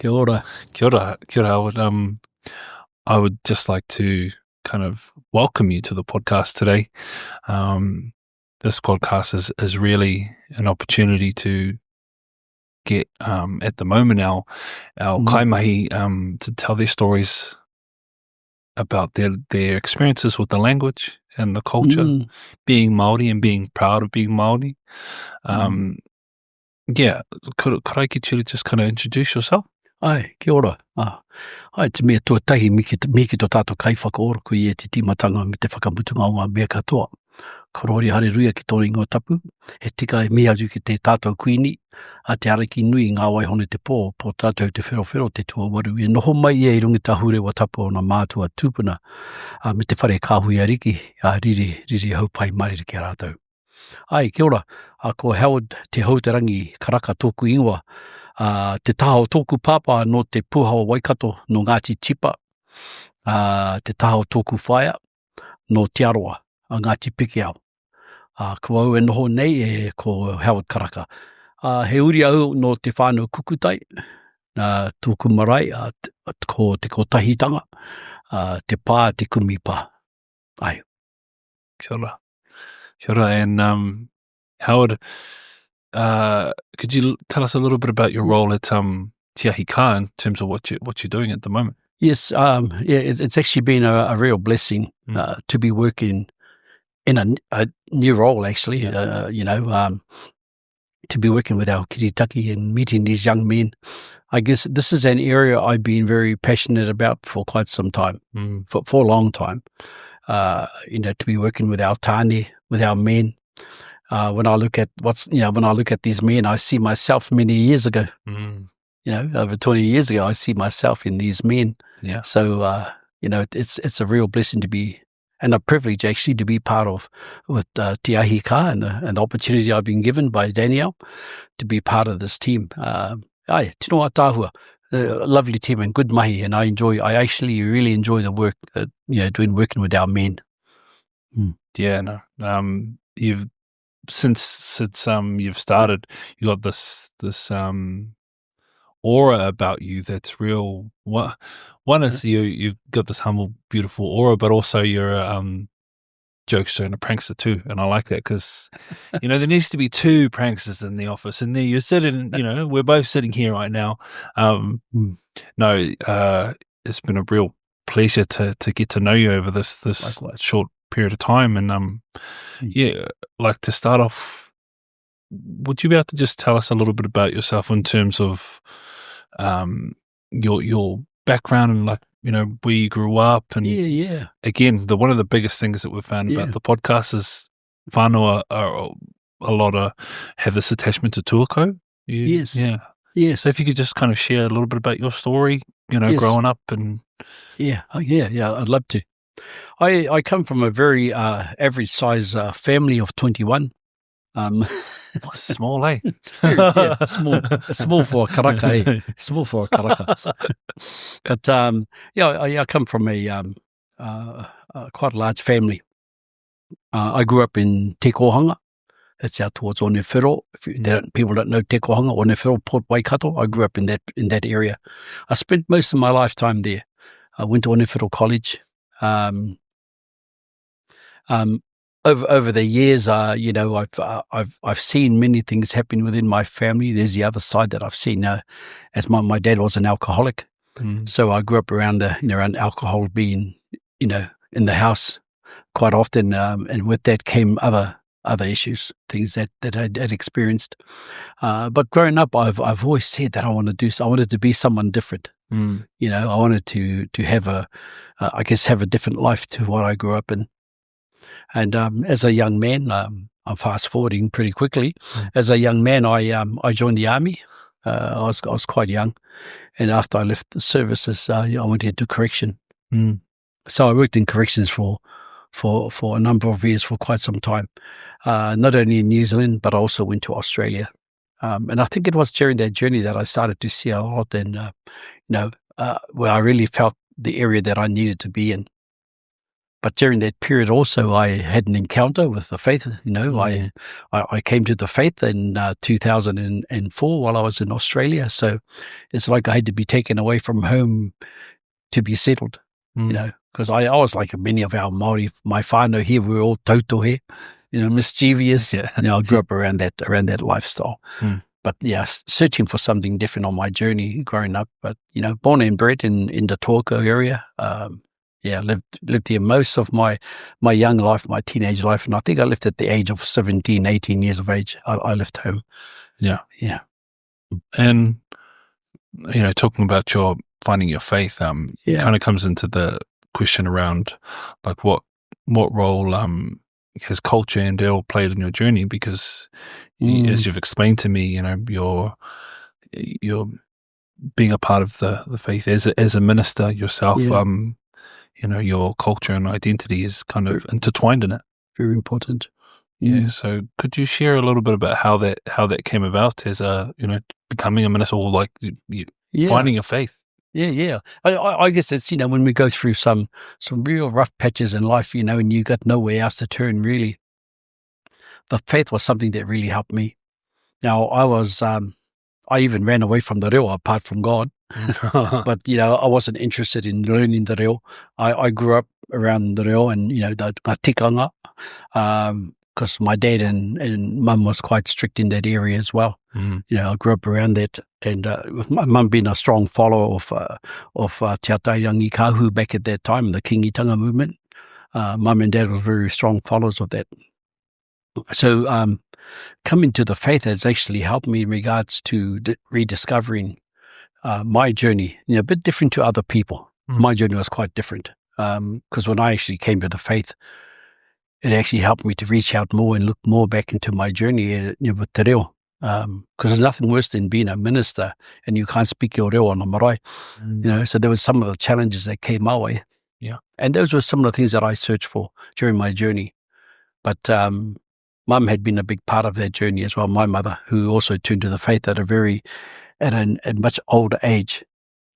Kia ora. Kia ora. Kia ora. I would just like to kind of welcome you to the podcast today. This podcast is really an opportunity to get, at the moment, our kaimahi to tell their stories about their experiences with the language and the culture, being Māori and being proud of being Māori. Yeah, could I get you to just kind of introduce yourself? Ai, kia ora. Ai, te mea tuatahi miki tō tātou kai whakaoroko I te timatanga me te whakamutunga o ngā mea katoa. Korori hareruia ki tōna ingoa tapu, he tika e mea atu ki te tātou kuini, a te araki nui ngā waihone te pō tātou te whero te tuawaru. E noho mai I rungi tā hurewa tapu o ngā mātua tūpuna, me te whare kāhui ariki, riri haupai mariri ki a rātou. Ai, kia ora, ko Howard te hauterangi Karaka tōku ingoa, te taha o tōku pāpā no te pūhawa waikato no Ngāti Tipa, te taha o tōku whaia no te aroa a Ngāti Pikiao. Ko au e noho nei ko Howard Karaka. He uri au no te whānau kukutai, tōku marae, ko te kotahitanga, te pā, te kumi pā. Ai. Kia ora. Kia ora. And Howard, could you tell us a little bit about your role at Te Ahi Ka in terms of what you're doing at the moment? Yes, it's actually been a real blessing to be working in a new role, actually, to be working with our kiritaki and meeting these young men. I guess this is an area I've been very passionate about for quite some time, for a long time. To be working with our tāne, with our men. When I look at these men, I see myself many years ago. Over 20 years ago, I see myself in these men. Yeah. So, it's a real blessing to be, and a privilege actually to be part of with Te Ahi Ka and the opportunity I've been given by Danielle to be part of this team. Tino a tāhua, a lovely team and good mahi, and I actually really enjoy the work, working with our men. Yeah, no. You've since you've started, you got this aura about you that's real. One is you've got this humble, beautiful aura, but also you're a jokester and a prankster too, and I like that because there needs to be two pranksters in the office, and there you're sitting. We're both sitting here right now. It's been a real pleasure to get to know you over this short period of time, and like to start off, would you be able to just tell us a little bit about yourself in terms of your background and where you grew up? And again, one of the biggest things that we've found about the podcast is whānau are a lot have this attachment to tuako. Yes. So if you could just kind of share a little bit about your story, growing up and I'd love to. I come from a very average size family of 21. Small, eh? Small for Karaka, eh? Small for Karaka. But I come from a quite a large family. I grew up in Te Kohanga. That's out towards Onewhiro. People don't know Te Kohanga, Onewhiro, Port Waikato. I grew up in that area. I spent most of my lifetime there. I went to Onewhiro College. Over the years, I've seen many things happen within my family. There's the other side that I've seen. As my dad was an alcoholic, so I grew up around alcohol being in the house quite often, and with that came other issues, things that I'd experienced. But growing up, I've always said that I wanted to be someone different. I wanted to have have a different life to what I grew up in. And as a young man, I'm fast forwarding pretty quickly. As a young man, I joined the army. I was quite young, and after I left the services, I went into correction. So I worked in corrections for a number of years, for quite some time. Not only in New Zealand, but I also went to Australia. And I think it was during that journey that I started to see a lot, and where I really felt the area that I needed to be in. But during that period also, I had an encounter with the faith. I came to the faith in 2004 while I was in Australia. So it's like I had to be taken away from home to be settled, because I was like many of our Māori, my whānau here, we were all tautohe, mischievous. Yeah. I grew up around that lifestyle. But searching for something different on my journey growing up. But, born and bred in the Tōko area. Lived here most of my young life, my teenage life. And I think I left at the age of 17, 18 years of age. I left home. Yeah. Yeah. And, talking about your finding your faith, it kind of comes into the question around like what role has culture and reo played in your journey? Because as you've explained to me, you're being a part of the faith as a minister yourself. Your culture and identity is kind of intertwined in it. Very important. Yeah. So could you share a little bit about how that came about as becoming a minister, or like finding your faith? Yeah. I guess it's, when we go through some real rough patches in life, and you got nowhere else to turn, really. The faith was something that really helped me. Now, I even ran away from the reo apart from God. But, I wasn't interested in learning the reo. I grew up around the reo and, the tikanga, because my dad and mum was quite strict in that area as well. I grew up around that, and with my mum being a strong follower of Te Atairangi Kahu back at that time, the Kingitanga movement. Mum and dad were very strong followers of that. So coming to the faith has actually helped me in regards to rediscovering my journey, a bit different to other people. My journey was quite different, because when I actually came to the faith, it actually helped me to reach out more and look more back into my journey with te reo. Because there's nothing worse than being a minister and you can't speak your reo on a marae. So there was some of the challenges that came my way. Yeah. And those were some of the things that I searched for during my journey. But Mum had been a big part of that journey as well. My mother, who also turned to the faith at a much older age,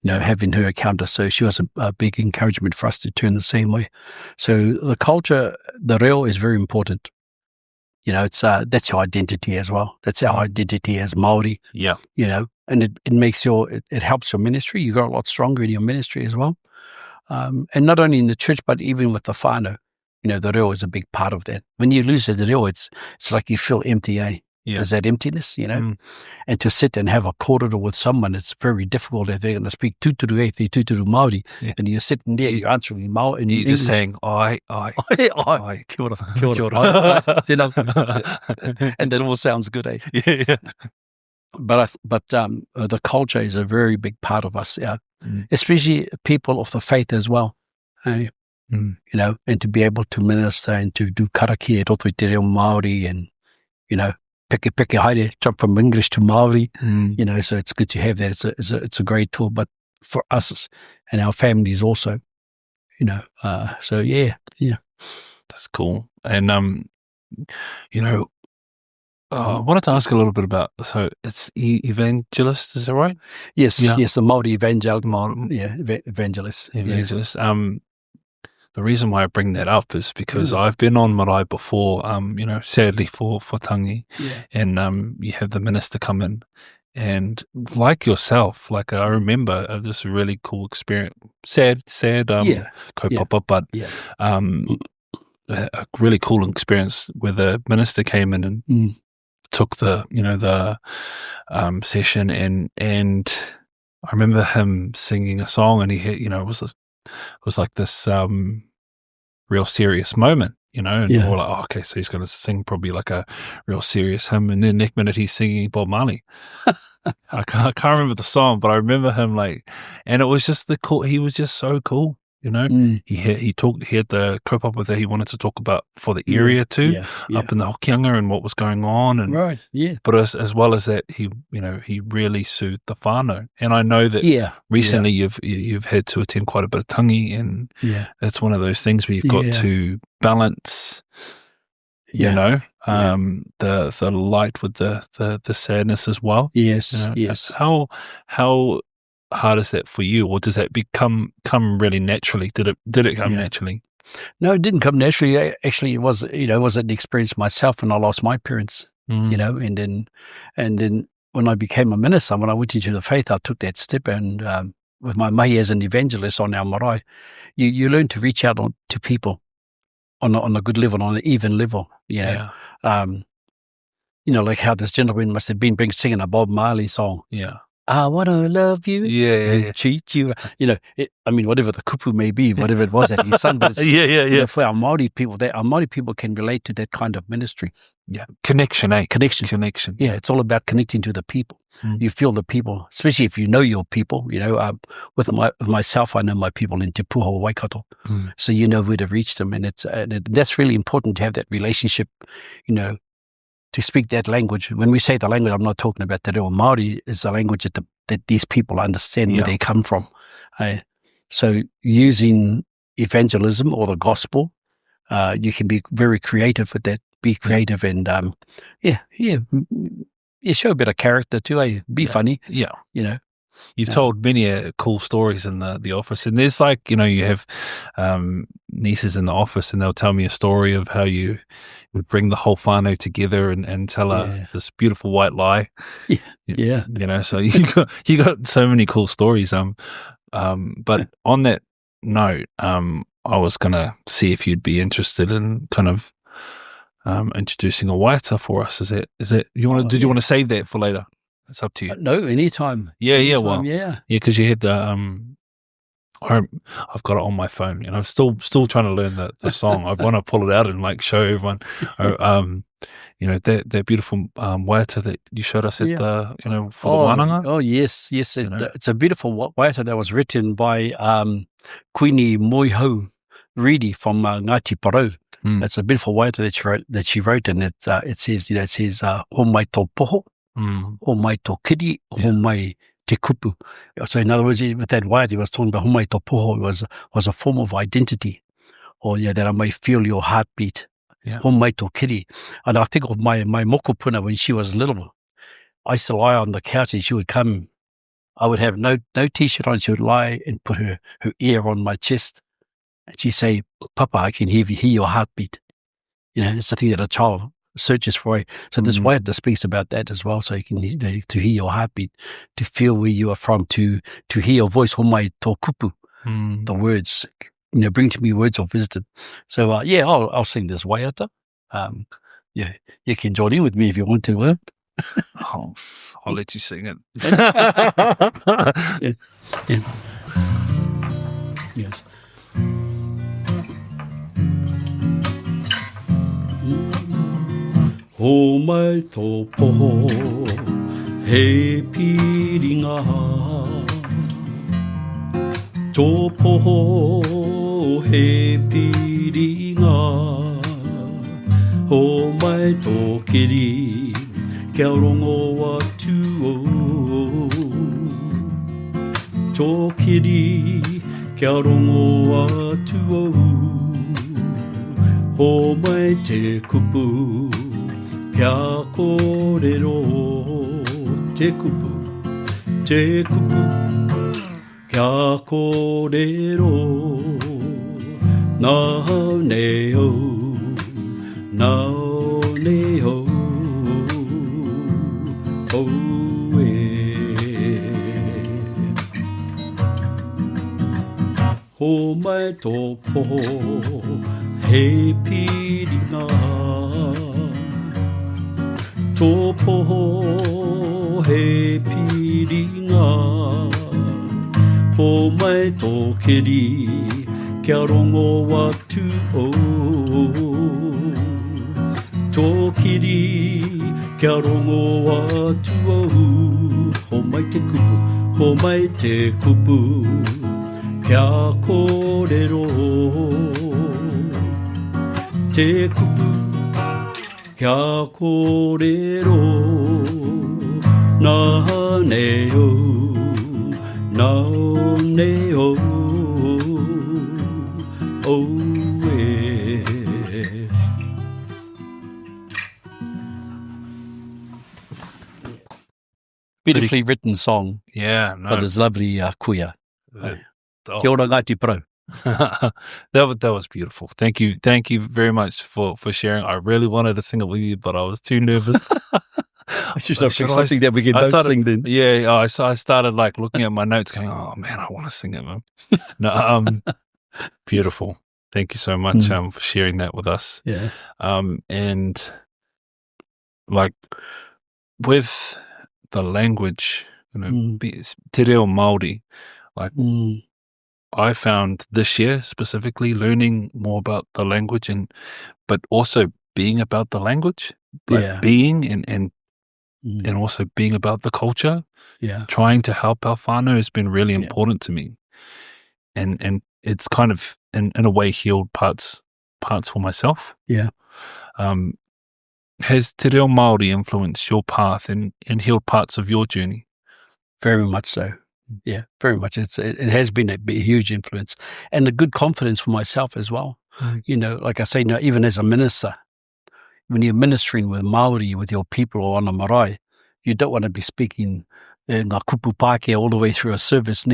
having her encounter. So she was a big encouragement for us to turn the same way. So the culture, the reo, is very important. It's that's your identity as well. That's our identity as Māori. Yeah. And it makes it helps your ministry. You got a lot stronger in your ministry as well. And not only in the church, but even with the whānau. The reo is a big part of that. When you lose the reo, it's like you feel empty, Yeah. There's that emptiness, And to sit and have a kōrero with someone, it's very difficult if they're going to speak tūturu Māori, and you're sitting there, you're answering Māori. And you're just saying, I. Kia ora. And that all sounds good, eh? Yeah. But the culture is a very big part of us, especially people of the faith as well, eh? And to be able to minister and to do karaki e roto i te reo Māori and, peke haere, jump from English to Māori, so it's good to have that. It's a great tool, but for us and our families also, so yeah. That's cool. And, I wanted to ask a little bit about, so it's evangelist, is that right? Yes, the Māori evangelist. Evangelist. The reason why I bring that up is because I've been on marae before, sadly for Tangi, and you have the minister come in, and like yourself, like I remember this really cool experience, sad, kaupapa, but a really cool experience where the minister came in and took the session, and I remember him singing a song, and he had, it was like this real serious moment, and we're like, oh, okay, so he's going to sing probably like a real serious hymn, and then next minute he's singing Bob Marley. I can't remember the song, but I remember him and it was just he was just so cool. He had the kaupapa that he wanted to talk about for the area too, up in the Hokianga and what was going on, and right, But as well as that, he really soothed the whānau, and I know that recently you've had to attend quite a bit of tangi, and that's one of those things where you've got to balance, the light with the sadness as well. Yes. How hard is that for you, or does that come really naturally? Did it come naturally? No, it didn't come naturally. Actually, it was, it was an experience myself when I lost my parents, and then when I became a minister, when I went into the faith, I took that step, and with my mahi as an evangelist on our marae, you learn to reach out to people on a good level, on an even level, like how this gentleman must have been singing a Bob Marley song. Yeah. I want to love you and treat you. Whatever the kupu may be, whatever it was that he sung. But it's, for our Māori people, our Māori people can relate to that kind of ministry. Yeah. Connection, eh? Connection. Yeah, it's all about connecting to the people. You feel the people, especially if you know your people. With myself, I know my people in Te Puho Waikato. So you know where to reach them. And that's really important to have that relationship, to speak that language. When we say the language, I'm not talking about the reo Māori, is the language that these people understand where they come from. So using evangelism or the gospel, you can be very creative with that. Be creative and, show a bit of character too, Be funny. Yeah. You've told many cool stories in the office, and there's you have nieces in the office, and they'll tell me a story of how you would bring the whole whānau together and tell this beautiful white lie. So you got so many cool stories. But on that note, I was gonna see if you'd be interested in kind of introducing a waiata for us. Is it you want? Did you want to save that for later? It's up to you. No, anytime. Because you had the I've got it on my phone, and I'm still trying to learn the song. I want to pull it out and show everyone. That beautiful waiata that you showed us at the for the wānanga. Oh yes, it's a beautiful waiata that was written by Queenie Moihau Reedy from Ngāti Porou. It's a beautiful waiata that she wrote, and it says ho mai tō poho. Ho mai tō kiri, ho mai te kupu. So in other words, with that waiata, he was talking about ho mai tō poho was a form of identity, or that I may feel your heartbeat. Ho mai tō kiri. And I think of my mokopuna when she was little. I used to lie on the couch and she would come. I would have no t-shirt on. She would lie and put her ear on my chest. And she'd say, Papa, I can hear your heartbeat. It's the thing that a child searches for. So this waiata speaks about that as well. So you can to hear your heartbeat, to feel where you are from, to hear your voice. Ho mai tō kupu, the words, bring to me words of wisdom. So I'll sing this waiata. You can join in with me if you want to. I'll let you sing it. Yes. Ho mai tō poho he piringa, tō poho he piringa, ho mai tō kiri kia rongo atu o, tō kiri kia rongo atu o, ho mai te kupu kia kōrero, te kupu, kia kōrero, nā neo, ho mai tō poho he piringa, tō poho he piringa, ho mai tō kiri kia rongo atu o, tō kiri kia rongo atu o, ho mai te kupu, kia kōrero, te kupu, kia kōrero, nā neo, Beautifully written song. Yeah, no. By this lovely kuia. Kia ora Ngāti Porou. That was beautiful. Thank you very much for sharing. I really wanted to sing it with you, but I was too nervous. I should have picked something that we can both sing then. Yeah, I started like looking at my notes, going, "Oh man, I want to sing it." Man. No, beautiful. Thank you so much for sharing that with us. Yeah. And like with the language, te reo Māori, like I found this year specifically learning more about the language but also being about the language, like being and also being about the culture. Yeah. Trying to help our whānau has been really important to me. And it's kind of in a way healed parts for myself. Yeah. Has te reo Māori influenced your path and healed parts of your journey? Very much so. Yeah, very much. It has been a huge influence and a good confidence for myself as well. You know, like I say, now, even as a minister, when you're ministering with Māori, with your people or on a marae, you don't want to be speaking ngā kupu Pākehā all the way through a service. So,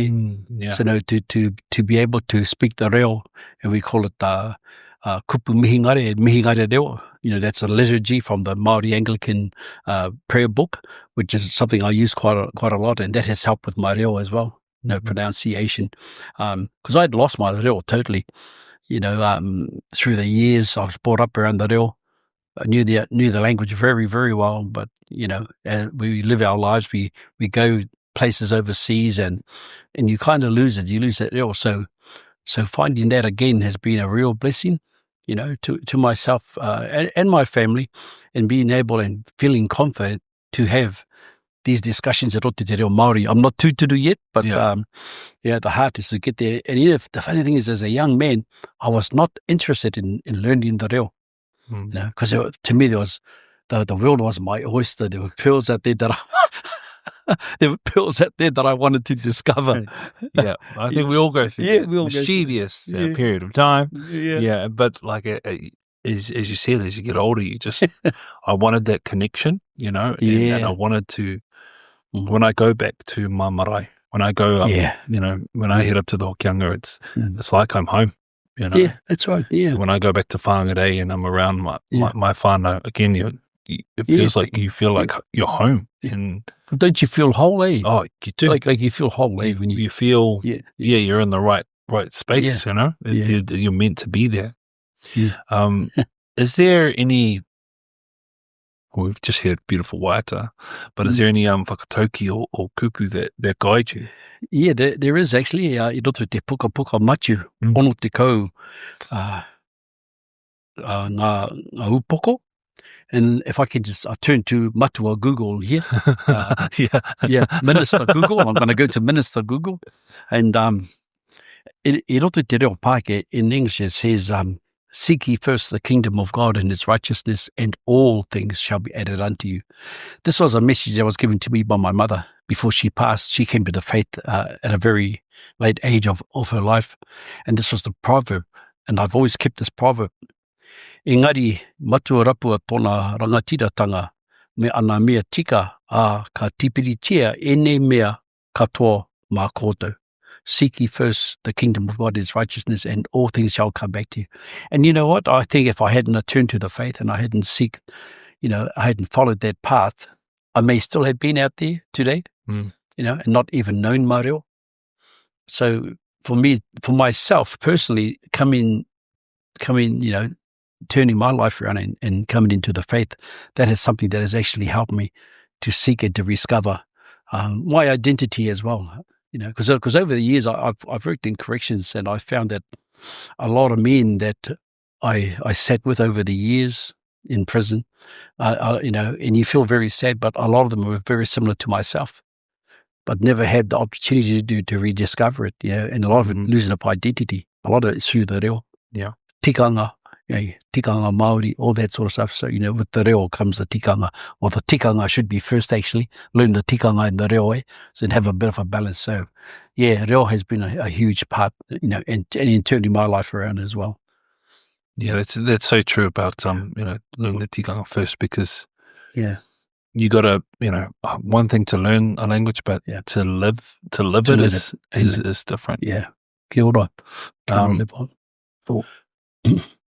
to be able to speak the reo, and we call it kupu mihingare reo. You know, that's a liturgy from the Māori Anglican prayer book, which is something I use quite a lot, and that has helped with my reo as well. You know, pronunciation, because I'd lost my reo totally. You know, through the years, I was brought up around the reo. I knew the language very, very well, but you know, we live our lives. We go places overseas, and you kind of lose it. You lose that reo. So finding that again has been a real blessing, you know, to myself and my family, and being able and feeling confident to have these discussions at Rote Te Reo Māori. I'm not tūturu yet, but the heart is to get there. And you know, the funny thing is, as a young man, I was not interested in learning the reo, you know, because to me there was the world was my oyster. There were pearls out there that I wanted to discover. Yeah, I think we all go through that mischievous period of time. Yeah, but like as you said, as you get older, you just I wanted that connection, you know, and I wanted to. When I go back to my marae, when I go up, you know, when I head up to the Hokianga, it's like I'm home, you know. Yeah, that's right. Yeah. When I go back to Whangarei and I'm around my whānau, again, it feels like you feel like you're home. And don't you feel whole, eh? Oh, you do. Like you feel whole, eh? When you feel, you're in the right space, you know. You're meant to be there. Yeah. Is there any? Well, we've just heard beautiful waiata, but is there any whakatauki or kupu that guide you? Yeah, there is actually. I roto te puka machu, ono te kau ngā upoko. And if I could just turn to Matua Google here. Minister Google. I'm going to go to Minister Google. And I roto te reo Pākehā in English it says, seek ye first the kingdom of God and his righteousness, and all things shall be added unto you. This was a message that was given to me by my mother before she passed. She came to the faith at a very late age of her life. And this was the proverb. And I've always kept this proverb. Engari matua rapua tōna rangatiratanga me ana mea tika ka tipiritia ene mea katoa mā kōtou. Seek ye first the kingdom of God, his righteousness, and all things shall come back to you. And you know what? I think if I hadn't turned to the faith and I hadn't I hadn't followed that path, I may still have been out there today, you know, and not even known my reo. So for myself personally, coming, you know, turning my life around and coming into the faith, that is something that has actually helped me to seek and to discover my identity as well. You know, because over the years I've worked in corrections, and I found that a lot of men that I sat with over the years in prison, you know, and you feel very sad, but a lot of them were very similar to myself, but never had the opportunity to rediscover it. You know, and a lot of it losing of identity. A lot of it's through the reo. Yeah, tikanga. Tikanga Māori, all that sort of stuff. So, you know, with the reo comes the tikanga, or the tikanga should be first actually, learn the tikanga and the reo, so have a bit of a balance. So, yeah, reo has been a huge part, you know, and in turning my life around as well. Yeah, that's so true about, you know, learning the tikanga first, because you got to, you know, one thing to learn a language, but to live it is different. Yeah. Kia ora. Kia ora, Um, Levon.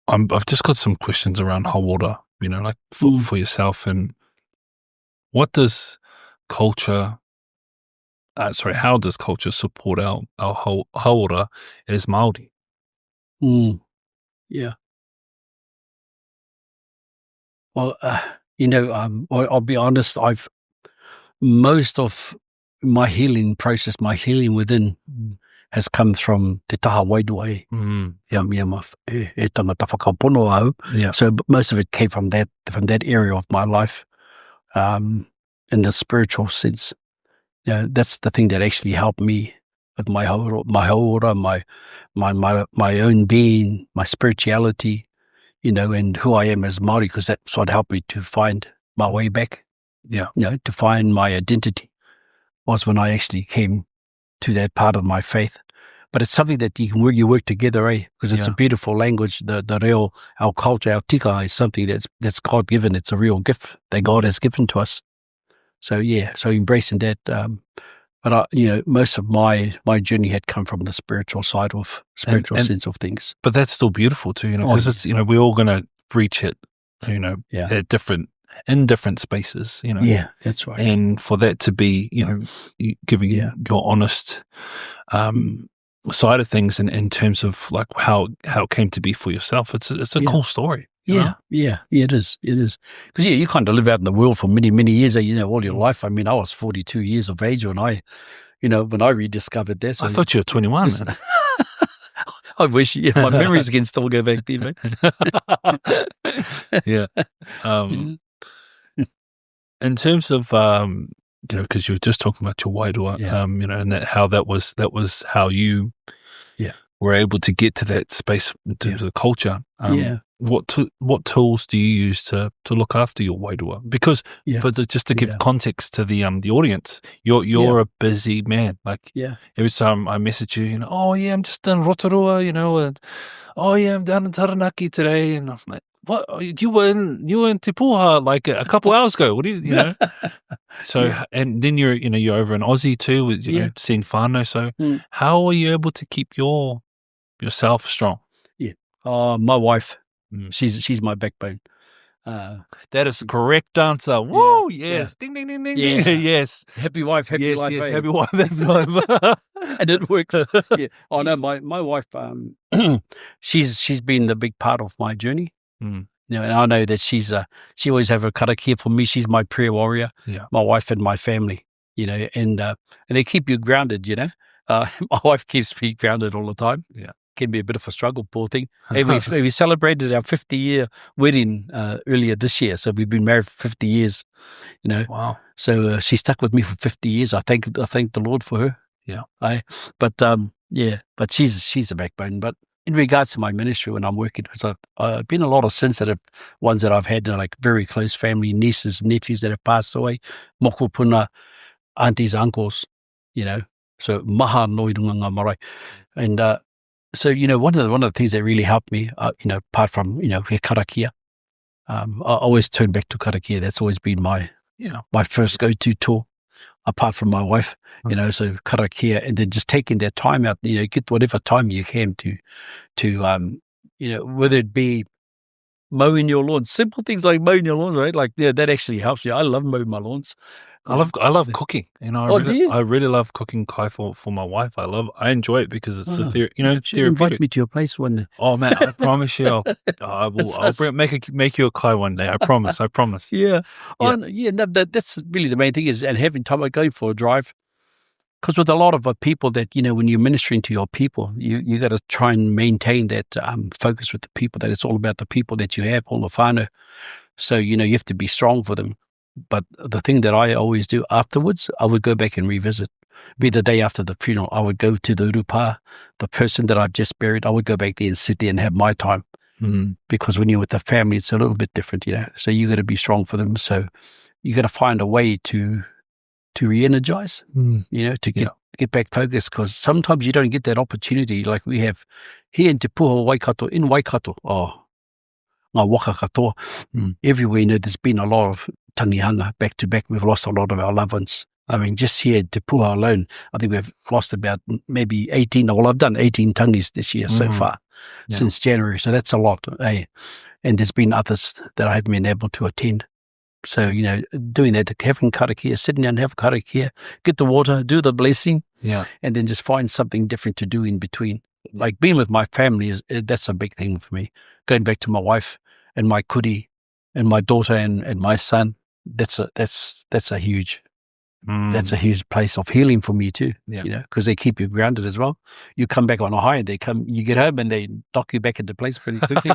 I've just got some questions around hauora, like for yourself, and what does culture, how does culture support our hauora as Māori? Yeah. Well, I'll be honest, most of my healing process, my healing within has come from te taha wairua from e tangata whakapono au. Yeah. So most of it came from that area of my life, in the spiritual sense. That's the thing that actually helped me with my hauora, my own being, my spirituality, and who I am as Māori, because that's what helped me to find my way back. Yeah. To find my identity was when I actually came to that part of my faith. But it's something that you work together, because it's a beautiful language. The real, our culture, our tika is something that's God given. It's a real gift that God has given to us. So so embracing that. But most of my journey had come from the spiritual side of sense of things. But that's still beautiful too, because it's we're all going to reach it, at in different spaces, Yeah, that's right. And for that to be, giving your honest side of things in terms of like how it came to be for yourself, it's a cool story. Yeah, it is. Because you kind of live out in the world for many, many years, all your life. I mean, I was 42 years of age when I rediscovered that. So I thought you were 21. Man. I wish my memories can still go back there, mate. Yeah. In terms of because you were just talking about your wairua, and that was how you were able to get to that space in terms of the culture. What tools do you use to look after your wairua? Because just to give context to the audience, you're a busy man. Like every time I message you, I'm just in Rotorua, and I'm down in Taranaki today, and I'm like, what? You were in Te Puha like a couple hours ago. What do you So and then you're over in Aussie too with seeing whānau. So how are you able to keep yourself strong? My wife. She's my backbone. That is the correct answer. Woo! Yes. Ding, ding, ding, ding. Yeah. Yes. Happy wife, happy life. Yes, happy wife, happy life. And it works. Yeah. Oh no, my wife. She's been the big part of my journey. And I know that she always have a karakia for me. She's my prayer warrior. Yeah. My wife and my family. And they keep you grounded. My wife keeps me grounded all the time. Yeah. Can be a bit of a struggle, poor thing. And we celebrated our 50-year wedding earlier this year. So we've been married for 50 years, Wow. So she stuck with me for 50 years. I thank the Lord for her. Yeah. But she's a backbone. But in regards to my ministry when I'm working, because I've been a lot of sensitive ones that I've had, like very close family, nieces, nephews that have passed away, mokopuna, aunties, uncles, So maha noi runga ngā marae. And so, one of the things that really helped me, apart from, he karakia, I always turn back to karakia. That's always been my first go-to tool, apart from my wife, so karakia, and then just taking that time out, get whatever time you can to whether it be mowing your lawns, simple things like mowing your lawns, right? Like, that actually helps me. I love mowing my lawns. I love cooking. I really love cooking kai for my wife. I enjoy it because it's it's therapeutic. Invite me to your place one day. Oh man, I promise you, I will. I'll make you a kai one day. I promise. Yeah. No, that's really the main thing is, and having time, like going for a drive. Because with a lot of people that, when you're ministering to your people, you got to try and maintain that focus with the people, that it's all about the people that you have, all the whānau. So, you have to be strong for them. But the thing that I always do afterwards, I would go back and revisit. Be the day after the funeral, I would go to the urupa, the person that I've just buried, I would go back there and sit there and have my time. Because when you're with the family, it's a little bit different, So you got to be strong for them. So you got to find a way to re-energize, to get back focused, because sometimes you don't get that opportunity like we have here in Te Puha, Waikato, ngā waka katoa. Everywhere, there's been a lot of tangihanga back to back. We've lost a lot of our loved ones, I mean, just here to Puha alone, I think we've lost about maybe 18. Well, I've done 18 tangis this year so far, since January. So that's a lot. Eh? And there's been others that I haven't been able to attend. So, doing that, having karakia, sitting down and have karakia, get the water, do the blessing, and then just find something different to do in between. Like being with my family, that's a big thing for me. Going back to my wife and my kuri and my daughter and my son, that's a huge place of healing for me too. Because they keep you grounded as well. You come back on a high, you get home and they knock you back into place pretty quickly.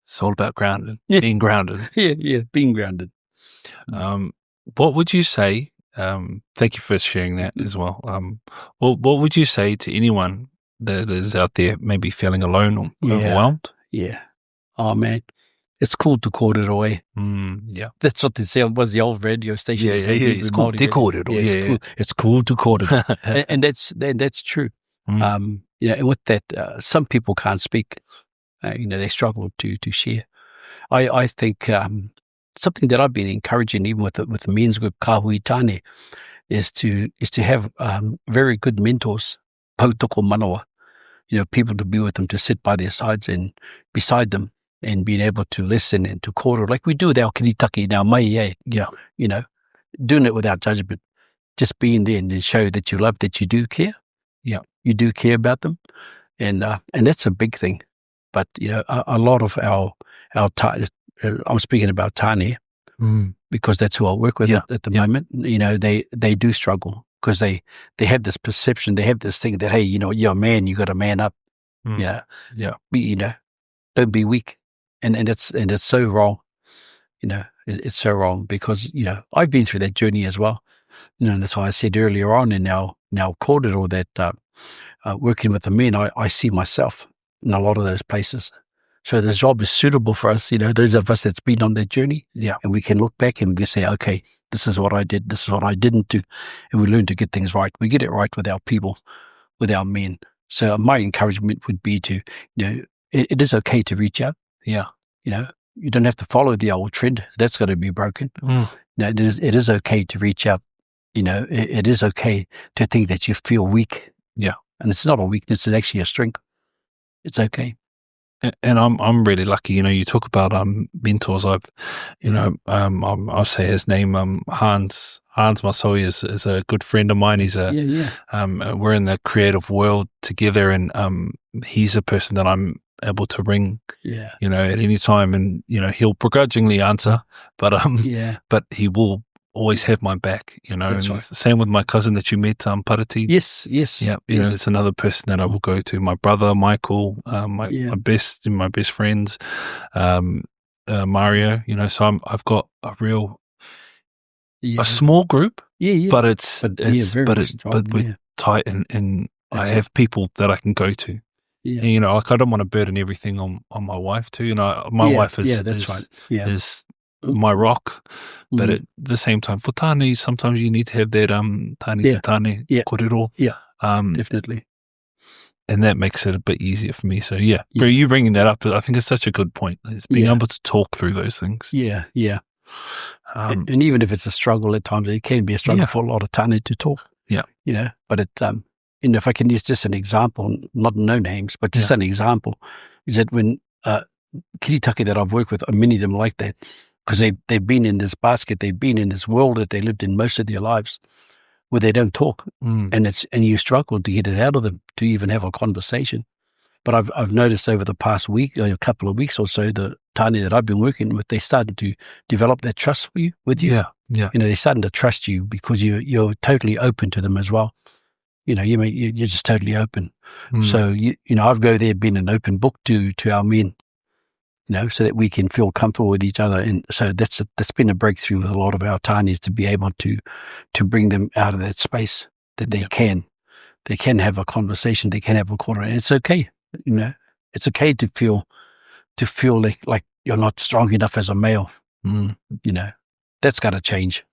It's all about being grounded. Being grounded. What would you say? Thank you for sharing that as well. What would you say to anyone that is out there maybe feeling alone or overwhelmed? Yeah. Oh, man. It's cool to kōrero. That's what they say. Was the old radio station? It's cool to kōrero. It's cool to kōrero. and that's true. And with that, some people can't speak. They struggle to share. I think something that I've been encouraging, even with the men's group, Kahui Tāne, is to have very good mentors, pautoko manawa, people to be with them, to sit by their sides and beside them, and being able to listen and to kōrero, like we do with our kiritaki now, mai, doing it without judgment, just being there and show that you love, that you do care. You do care about them. And that's a big thing. But, a lot of our I'm speaking about Tāne, because that's who I work with at the moment. They do struggle because they have this perception, they have this thing that, hey, you're a man, you got to man up. Don't be weak. And that's so wrong. It's so wrong because, I've been through that journey as well. And that's why I said earlier on in our kōrero that working with the men, I see myself in a lot of those places. So this job is suitable for us, those of us that's been on that journey. And we can look back and we say, okay, this is what I did, this is what I didn't do. And we learn to get things right. We get it right with our people, with our men. So my encouragement would be to, it is okay to reach out. You don't have to follow the old trend. That's got to be broken. It is okay to reach out. It is okay to think that you feel weak. And it's not a weakness, it's actually a strength. It's okay. And I'm really lucky. You talk about mentors. I'll say his name. Hans Masoi is a good friend of mine. He's we're in the creative world together, and he's a person that I'm able to ring. At any time, and he'll begrudgingly answer, but he will always have my back, That's right. Same with my cousin that you met, Parati. Yes. It's another person that I will go to. My brother, Michael, my best friends, Mario, so I've got a real, a small group, but we're tight and I have people that I can go to. And, I don't want to burden everything on my wife too. My wife is my rock, but at the same time, for Tāne, sometimes you need to have that Tāne to Tāne kōrero. Definitely. And that makes it a bit easier for me. So for you bringing that up, I think it's such a good point. It's being able to talk through those things. And even if it's a struggle at times, it can be a struggle for a lot of Tāne to talk. But it if I can use just an example, not no names, but just an example, is that when kiritaki that I've worked with, many of them like that, because they've been in this basket, they've been in this world that they lived in most of their lives, where they don't talk, and you struggle to get it out of them to even have a conversation. But I've noticed over the past week, a couple of weeks or so, the Tāne that I've been working with, they started to develop that trust with you. They're starting to trust you because you're totally open to them as well. You're just totally open. So I've go there, been an open book to our men. So that we can feel comfortable with each other. And so that's been a breakthrough with a lot of our Tānes, to be able to bring them out of that space that they can have a conversation, they can have a kōrero. And it's okay, it's okay to feel like you're not strong enough as a male. That's got to change.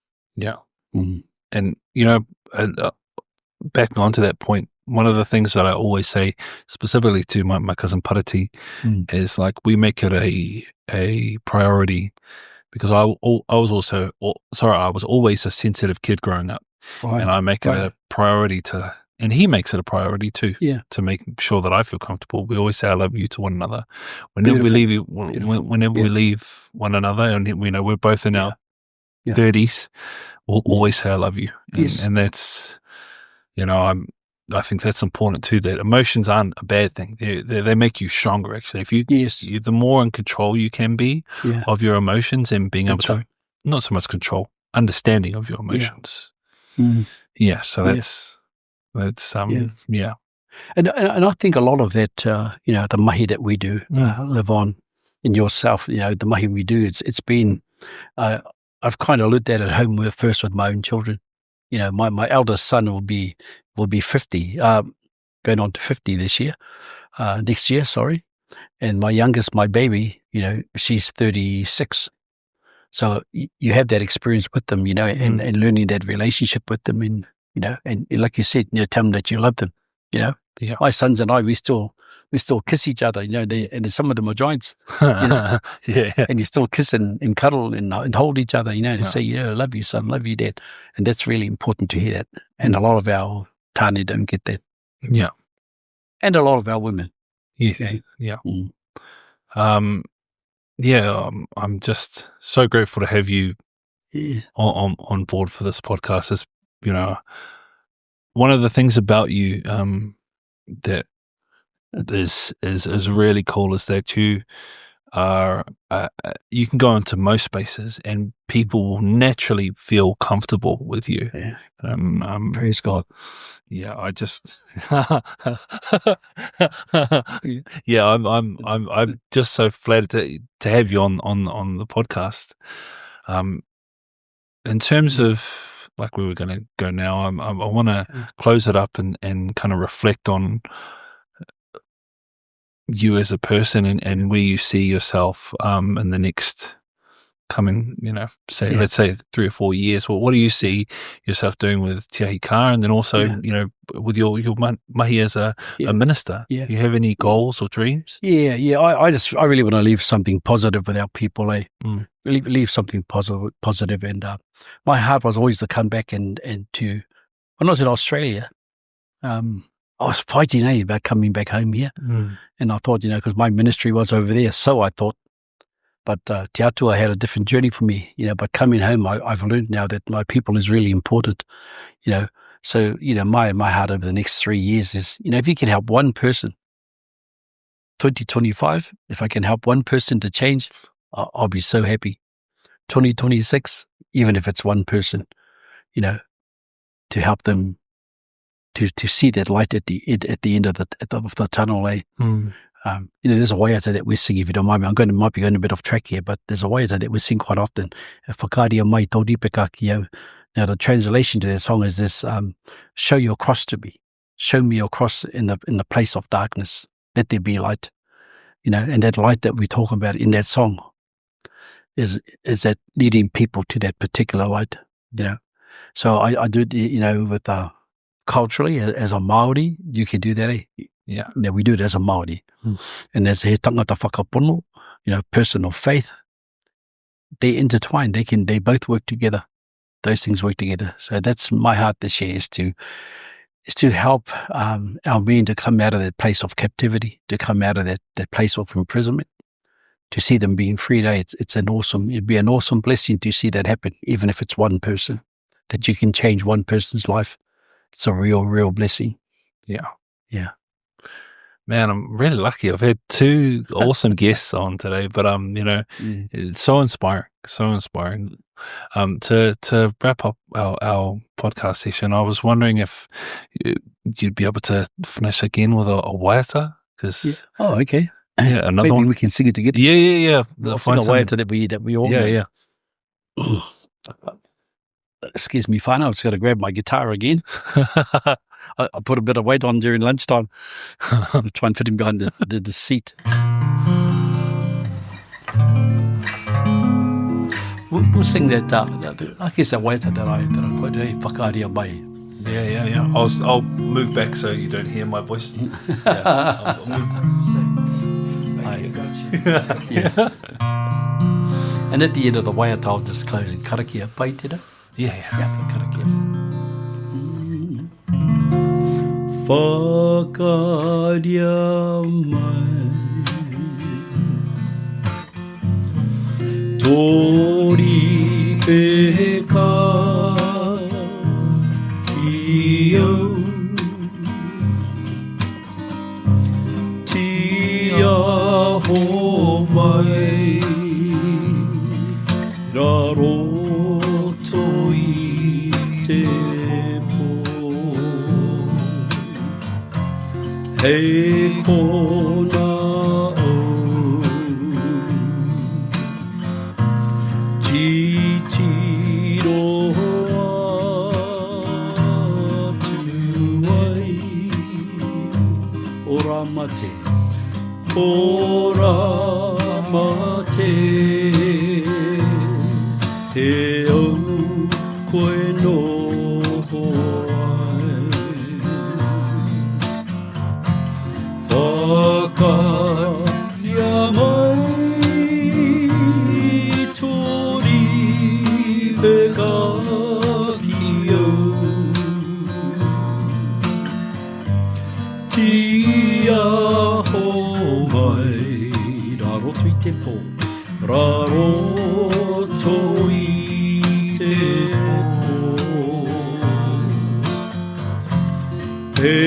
And, back onto that point, one of the things that I always say, specifically to my cousin Parati, is like, we make it a priority because I was always a sensitive kid growing up, and I make it a priority to, and he makes it a priority too, to make sure that I feel comfortable. We always say "I love you" to one another whenever we leave. Whenever we leave one another, and we know we're both in our 30s, we'll always say "I love you," and that's, I think that's important too. That emotions aren't a bad thing; they make you stronger. Actually, if you the more in control you can be of your emotions, and being able to not so much control, understanding of your emotions. So that's And I think a lot of that, the mahi that we do, Levon, and yourself, the mahi we do, it's been, I've kind of looked at it at home first with my own children. My eldest son will be 50, going on to 50 next year, sorry. And my youngest, my baby, she's 36. So you have that experience with them, and learning that relationship with them, and like you said, tell them that you love them. My sons and I, we still kiss each other. And some of them are giants. And you still kiss and cuddle and hold each other. To say, I love you, son, love you, dad. And that's really important to hear that. And a lot of our tāne don't get that. And a lot of our women. I'm just so grateful to have you on board for this podcast. It's, one of the things about you that is really cool is that you are you can go into most spaces and people will naturally feel comfortable with you. Praise God. I just I'm just so flattered to have you on the podcast. In terms of, like, we were going to go now, I want to close it up and kind of reflect on you as a person and where you see yourself in the next coming, let's say 3 or 4 years. Well, what do you see yourself doing with Te Ahi Ka, and then also, with your mahi as a minister? Do you have any goals or dreams? I really want to leave something positive with our people, leave something positive. And my heart was always to come back and to, when I was in Australia, I was fighting about coming back home here. And I thought, because my ministry was over there, so I thought, but Te Atua had a different journey for me, but coming home, I've learned now that my people is really important, So, my heart over the next 3 years is, if you can help one person, 2025, if I can help one person to change, I'll be so happy. 2026, even if it's one person, to help them to see that light at the end of the tunnel, there's a waiata that we sing, if you don't mind me. Might be going a bit off track here, but there's a waiata that we sing quite often. Whakaria mai tau ripeka ki au. Now, the translation to that song is this: show your cross to me. Show me your cross in the place of darkness. Let there be light. And that light that we talk about in that song is that leading people to that particular light. So I do, with culturally, as a Māori, you can do that. We do it as a Māori. And as he tangata whakapono, person of faith, they intertwine. They both work together. Those things work together. So that's my heart this year, is to help our men to come out of that place of captivity, to come out of that place of imprisonment, to see them being freed. It'd be an awesome blessing to see that happen, even if it's one person, that you can change one person's life. It's a real blessing. Yeah. Man, I'm really lucky. I've had 2 awesome guests on today, but it's so inspiring. To wrap up our podcast session, I was wondering if you'd be able to finish again with a waiata, because okay. Another Maybe one. We can sing it together. Yeah. We'll sing a waiata that we all know. Excuse me, whānau, I've just got to grab my guitar again. I put a bit of weight on during lunchtime. I'll try and fit him behind the seat. We'll sing that, I guess that waiata that I quite do, whakaaria mai. Yeah. I'll move back so you don't hear my voice. I'll move. Thank you. And at the end of the way, I'll just close in karakia. Pai tera? Yeah. Karakia. Whakaria mai Tori peka Iyo Tia ho mai Raro toi te po Hei kona o Jitiro atu ai Ora mate Ora mate He au koe no Whakaria mai tori peka ki au Tia ho mai Raro tui te po Raro tui te po He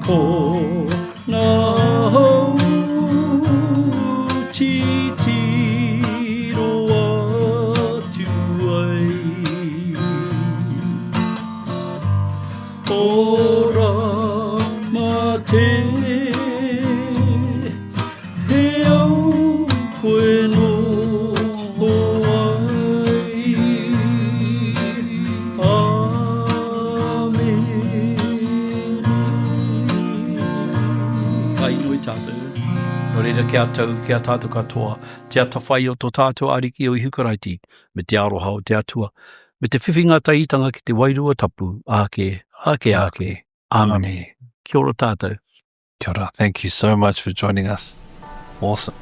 ko na hau titiro atu ai Ora mate he au koe no ai Amen Whai nui tātou. No reira kia tātou katoa, te atawhai o tō tātou ariki o i hukaraiti, me te aroha o te atua, me te whiwhinga taitanga ki te wairua tapu, ake. Amen. Kia ora tātou. Kia ora. Thank you so much for joining us. Awesome.